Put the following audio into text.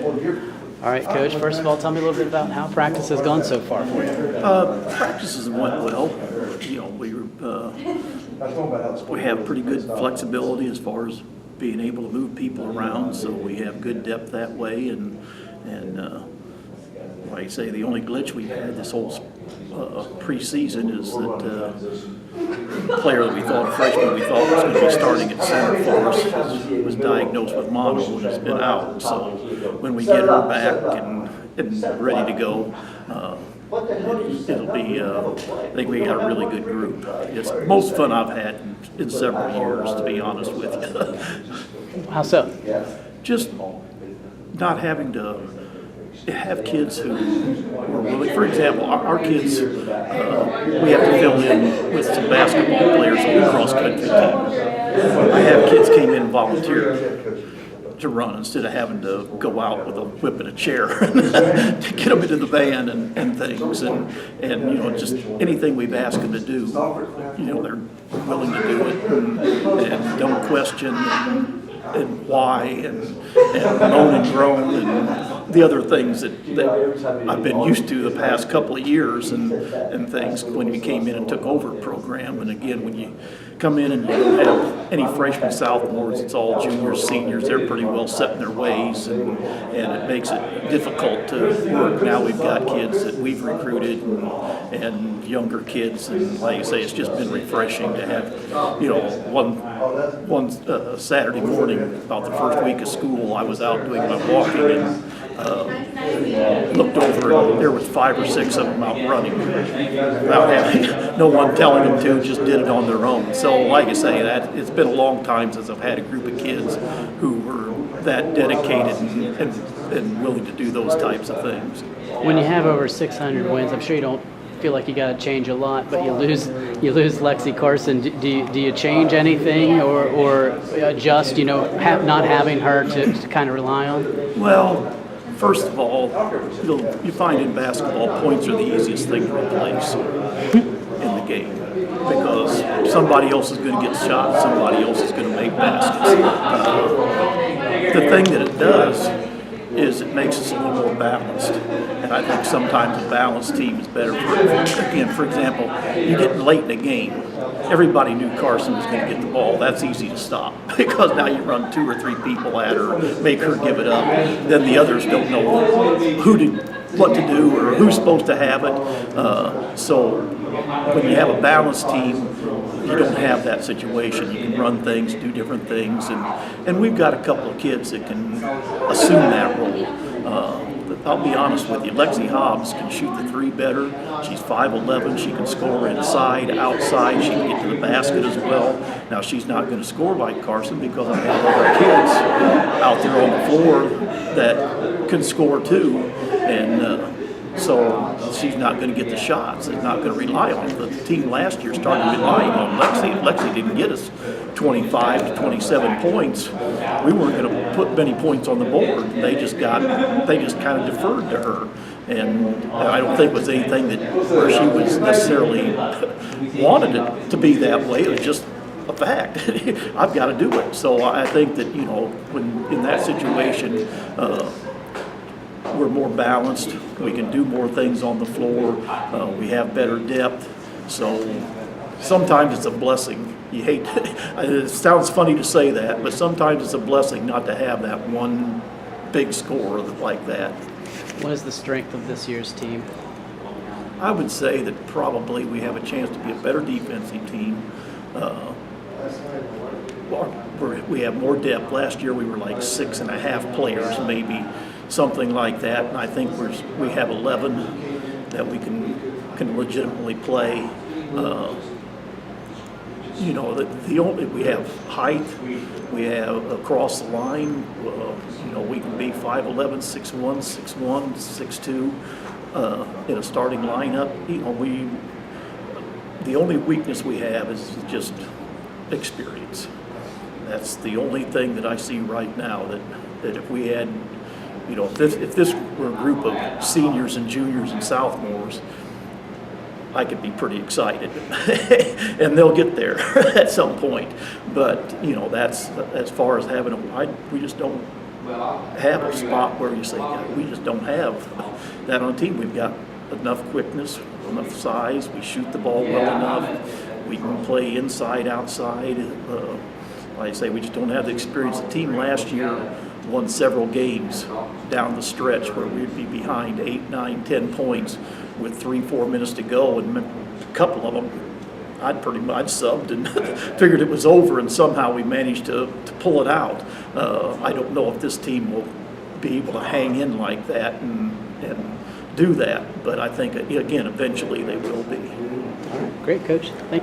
All right, Coach, first of all, tell me a little bit about how practice has gone so far for you. Practices went well. We have pretty good flexibility as far as being able to move people around, so we have good depth that way. And like I say, the only glitch we've had this whole preseason is that the player that we thought, a freshman we thought was going to be starting at center for us, was diagnosed with mono and has been out. So when we get her back and ready to go, it'll be, I think we got a really good group. It's the most fun I've had in several years, to be honest with you. How so? Just not having to have kids who were willing. For example, our kids, we have to fill in with some basketball players on the cross-country team. I have kids came in and volunteered to run instead of having to go out with a whip and a chair to get them into the band and things, and just anything we've asked them to do, they're willing to do it and don't question and why and moan and groan and the other things that I've been used to the past couple of years and things when you came in and took over a program. And again, when you come in and you don't have any freshmen, sophomores, it's all juniors, seniors, they're pretty well set in their ways, and it makes it difficult to work. Now we've got kids that we've recruited and younger kids, and like I say, it's just been refreshing to have, one Saturday morning, about the first week of school, I was out doing my walking and looked over and there was 5 or 6 of them out running without having no one telling them to, just did it on their own. So like I say, it's been a long time since I've had a group of kids who were that dedicated and willing to do those types of things. When you have over 600 wins, I'm sure you don't feel like you got to change a lot, but you lose Lexi Carson. Do you change anything or adjust? Not having her to kind of rely on. Well, first of all, you find in basketball points are the easiest thing to replace in the game because somebody else is going to get shots, somebody else is going to make baskets. The thing that it does is it makes us a little more balanced. And I think sometimes a balanced team is better. For example, you get late in the game, everybody knew Carson was going to get the ball. That's easy to stop because now you run 2 or 3 people at her, make her give it up. Then the others don't know what to do or who's supposed to have it. So when you have a balanced team, you don't have that situation. You can run things, do different things, and we've got a couple of kids that can assume that role. I'll be honest with you, Lexi Hobbs can shoot the 3 better. She's 5'11", she can score inside, outside, she can get to the basket as well. Now she's not going to score like Carson because I have other kids out there on the floor that can score too, and so she's not going to get the shots. It's not going to rely on it. The team last year started relying on Lexi. If Lexi didn't get us 25 to 27 points, we weren't going to put many points on the board. They just kind of deferred to her. And I don't think it was anything where she was necessarily wanted it to be that way. It was just a fact. I've got to do it. So I think that, when in that situation, we're more balanced. We can do more things on the floor. We have better depth. So sometimes it's a blessing. You hate it sounds funny to say that, but sometimes it's a blessing not to have that one big score like that. What is the strength of this year's team? I would say that probably we have a chance to be a better defensive team. We have more depth. Last year we were like 6.5 players, maybe something like that, and I think we have 11 that we can legitimately play. We have height, we have across the line. We can be 5'11", 6'1", 6'1", 6'2", in a starting lineup. The only weakness we have is just experience. That's the only thing that I see right now that if we had, if this were a group of seniors and juniors and sophomores, I could be pretty excited, and they'll get there at some point. But that's as far as having we just don't have a spot where you say, yeah, we just don't have that on the team. We've got enough quickness, enough size, we shoot the ball well enough, we can play inside, outside. Like I say, we just don't have the experience. The team last year won several games down the stretch where we'd be behind 8, 9, 10 points with 3-4 minutes to go, and a couple of them I'd subbed and figured it was over, and somehow we managed to pull it out. I don't know if this team will be able to hang in like that and do that, but I think, again, eventually they will be. All right, great, Coach. Thank you.